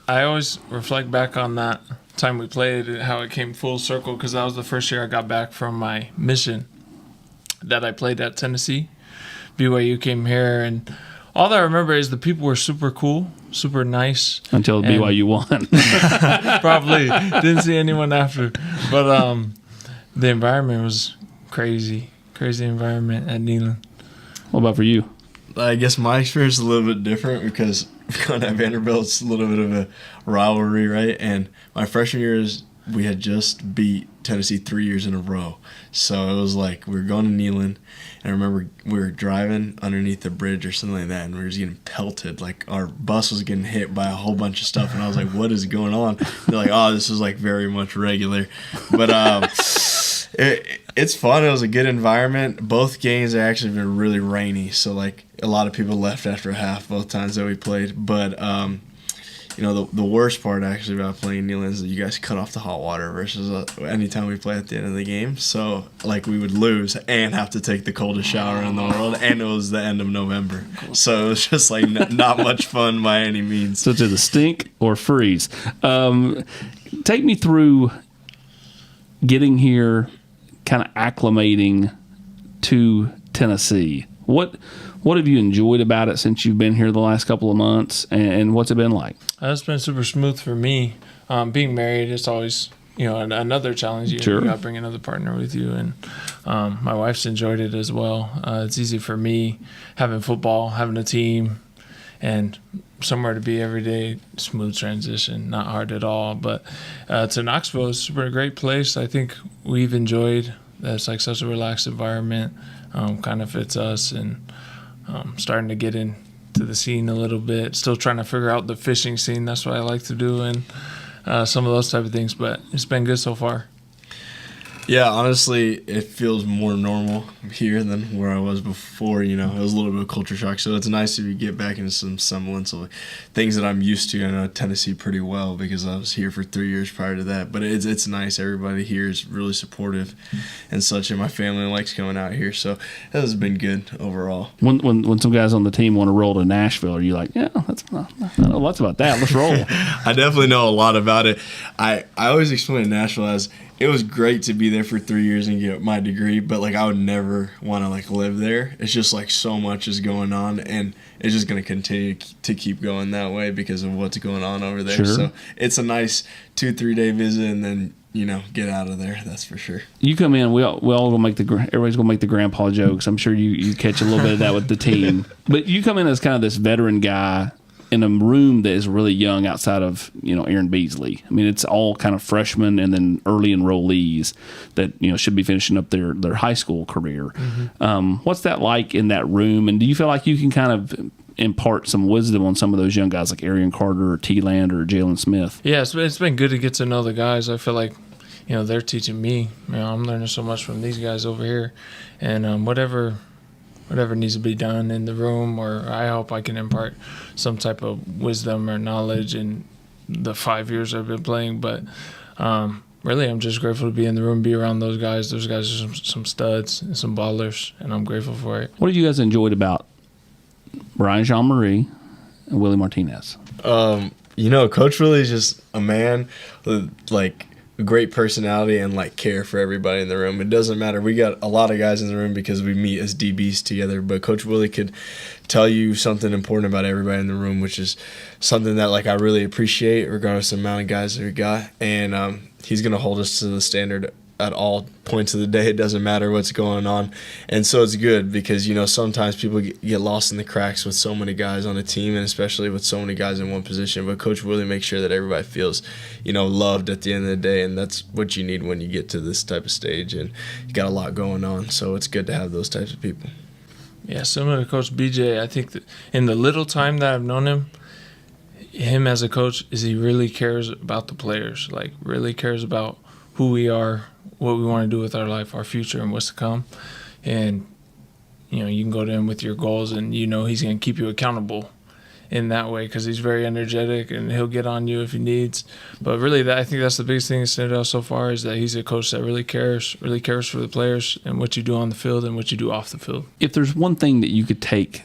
I always reflect back on that time we played and how it came full circle, because that was the first year I got back from my mission that I played at Tennessee. BYU came here, and all that I remember is the people were super cool, super nice. Until BYU won. Probably. Didn't see anyone after. But the environment was crazy. Crazy environment at Neyland. What about for you? I guess my experience is a little bit different because going at Vanderbilt, it's a little bit of a rivalry, right? And my freshman year we had just beat Tennessee 3 years in a row. So it was like we were going to Neyland, and I remember we were driving underneath the bridge or something like that, and we were just getting pelted. Like our bus was getting hit by a whole bunch of stuff, and I was like, what is going on? They're like, oh, this is like very much regular. But it's fun. It was a good environment. Both games have actually been really rainy, so like a lot of people left after half both times that we played. But the worst part actually about playing Neyland is that you guys cut off the hot water versus anytime we play at the end of the game. So like we would lose and have to take the coldest shower in the world, and it was the end of November. So it was just like not much fun by any means. So to the stink or freeze. Take me through getting here, kind of acclimating to Tennessee. What have you enjoyed about it since you've been here the last couple of months, and what's it been like? It's been super smooth for me. Being married, it's always another challenge. Sure. You got to bring another partner with you, and my wife's enjoyed it as well. It's easy for me having football, having a team, and somewhere to be every day. Smooth transition, not hard at all. But to Knoxville, it's super a great place. I think we've enjoyed that. It's like such a relaxed environment. Kind of fits us, and starting to get into the scene a little bit. Still trying to figure out the fishing scene. That's what I like to do, and some of those type of things. But it's been good so far. Yeah, honestly, it feels more normal here than where I was before. It was a little bit of culture shock. So it's nice to get back into some semblance of things that I'm used to. I know Tennessee pretty well because I was here for 3 years prior to that. But it's nice. Everybody here is really supportive and such, and my family likes coming out here. So it has been good overall. When some guys on the team want to roll to Nashville, are you like, yeah, I don't know lots about that. Let's roll. I definitely know a lot about it. I always explain Nashville as it was great to be there for 3 years and get my degree, but like I would never want to like live there. It's just like so much is going on, and it's just going to continue to keep going that way because of what's going on over there. Sure. So it's a nice 2-3 day visit, and then get out of there. That's for sure. You come in, we all gonna everybody's gonna make the grandpa jokes. I'm sure you catch a little bit of that with the team, but you come in as kind of this veteran guy in a room that is really young outside of Aaron Beasley. I mean, it's all kind of freshmen and then early enrollees that should be finishing up their high school career. Mm-hmm. What's that like in that room? And do you feel like you can kind of impart some wisdom on some of those young guys like Arian Carter or T-Land or Jalen Smith? Yeah, it's been good to get to know the guys. I feel like they're teaching me. I'm learning so much from these guys over here, and whatever needs to be done in the room, or I hope I can impart some type of wisdom or knowledge in the 5 years I've been playing. But really, I'm just grateful to be in the room, be around those guys. Those guys are some studs and some ballers, and I'm grateful for it. What have you guys enjoyed about Brian Jean-Marie and Willie Martinez? Coach Willie is just a man with like a great personality and like care for everybody in the room. It doesn't matter. We got a lot of guys in the room because we meet as DBs together, but Coach Willie could tell you something important about everybody in the room, which is something that like I really appreciate regardless of the amount of guys that we got. And he's going to hold us to the standard at all points of the day. It doesn't matter what's going on. And so it's good because, sometimes people get lost in the cracks with so many guys on a team, and especially with so many guys in one position. But Coach Willie makes sure that everybody feels, loved at the end of the day, and that's what you need when you get to this type of stage. And you got a lot going on, so it's good to have those types of people. Yeah, similar to Coach BJ, I think that in the little time that I've known him as a coach, is he really cares about the players, like really cares about who we are, what we want to do with our life, our future, and what's to come. And, you can go to him with your goals, and he's going to keep you accountable in that way because he's very energetic, and he'll get on you if he needs. But really, I think that's the biggest thing that stood out so far is that he's a coach that really cares for the players and what you do on the field and what you do off the field. If there's one thing that you could take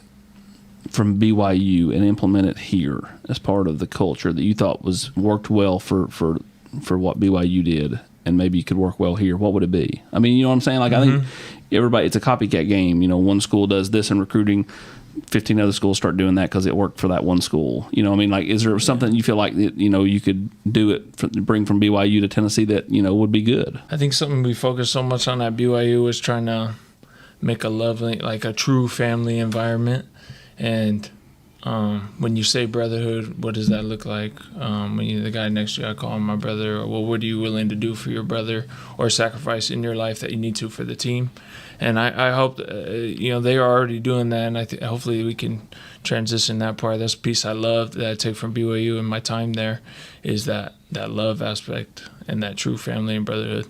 from BYU and implement it here as part of the culture that you thought worked well for what BYU did, and maybe you could work well here, what would it be? I mean, you know what I'm saying? Like, I think everybody, it's a copycat game. You know, one school does this in recruiting, 15 other schools start doing that because it worked for that one school. You know what I mean? Like, is there something you feel like that, you know, you could do it, bring from BYU to Tennessee that, you know, would be good? I think something we focused so much on at BYU was trying to make a lovely, like a true family environment. And when you say brotherhood, what does that look like? When you're the guy next to you, I call him my brother. Or, well, what are you willing to do for your brother or sacrifice in your life that you need to for the team? And I hope, you know, they are already doing that, and hopefully we can transition that part. That's a piece I love that I take from BYU and my time there is that love aspect and that true family and brotherhood.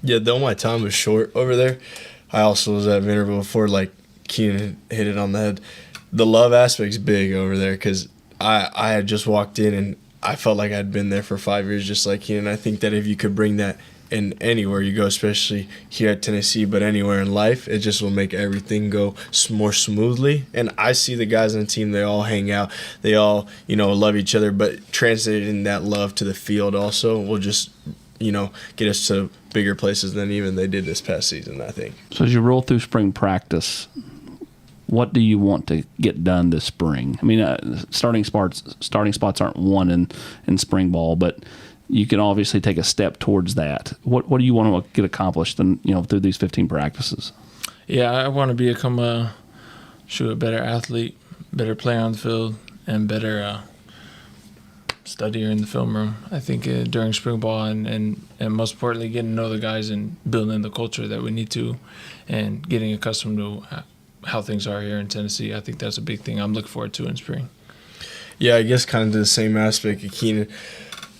Yeah, though my time was short over there, I also was at Vanderbilt before, like Keenan hit it on the head. The love aspect's big over there because I had just walked in and I felt like I'd been there for 5 years just like Keenan. I think that if you could bring that in anywhere you go, especially here at Tennessee, but anywhere in life, it just will make everything go more smoothly. And I see the guys on the team, they all hang out. They all, you know, love each other, but translating that love to the field also will just, you know, get us to bigger places than even they did this past season, I think. So as you roll through spring practice, what do you want to get done this spring? I mean, starting spots aren't won in spring ball, but you can obviously take a step towards that. What do you want to get accomplished, you know, through these 15 practices? Yeah, I want to become a better athlete, better player on the field, and better studier in the film room. I think during spring ball and most importantly, getting to know the guys and building the culture that we need to, and getting accustomed to how things are here in Tennessee. I think that's a big thing I'm looking forward to in spring. Yeah, I guess kind of the same aspect of Keenan.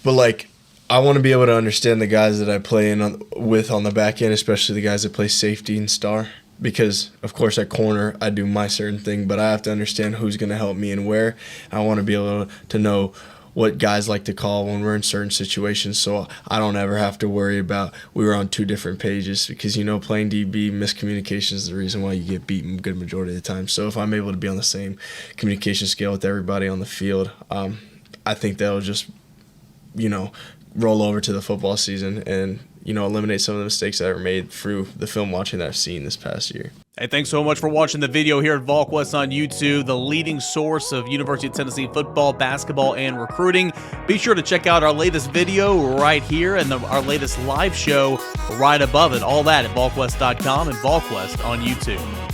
But, like, I want to be able to understand the guys that I play with on the back end, especially the guys that play safety and star. Because, of course, at corner, I do my certain thing, but I have to understand who's going to help me and where. I want to be able to know what guys like to call when we're in certain situations, so I don't ever have to worry about we were on two different pages, because, you know, playing DB, miscommunication is the reason why you get beaten a good majority of the time. So if I'm able to be on the same communication scale with everybody on the field, I think that'll just, you know, roll over to the football season and, you know, eliminate some of the mistakes that were made through the film watching that I've seen this past year. Hey, thanks so much for watching the video here at Volquest on YouTube, the leading source of University of Tennessee football, basketball, and recruiting. Be sure to check out our latest video right here and our latest live show right above it. All that at Volquest.com and Volquest on YouTube.